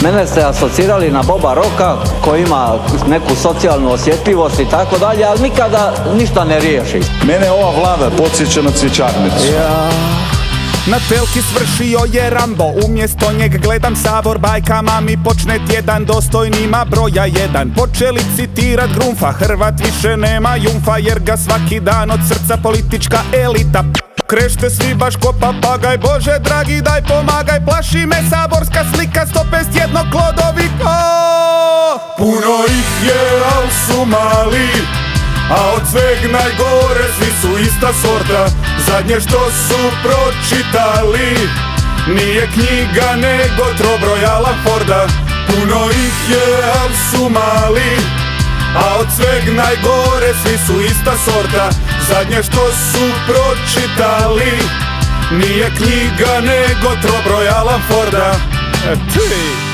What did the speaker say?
Mene ste asocirali na Boba Rocka koji ima neku socijalnu osjetljivost i tako dalje, ali nikada ništa ne riješi. Mene ova vlada podsjeća na cvjećarnicu. Na telki svršio je Rambo, umjesto njeg gledam Sabor, bajkama mi počne tjedan dostojnima broja jedan. Počeli citirat Grunfa, Hrvat više nema jumfa, jer ga svaki dan od srca politička elita krešte svi baš ko papagaj. Bože dragi daj pomagaj, plaši me saborska slika 151 klodovik. Puno ih je, al su mali, a od sveg najgore svi su ista sorta. Zadnje što su pročitali nije knjiga nego trobroj Alan Forda. Puno ih je, al su mali, a od sveg najgore svi su ista sorta. Zadnje što su pročitali nije knjiga nego trobroj Alan Forda. Ti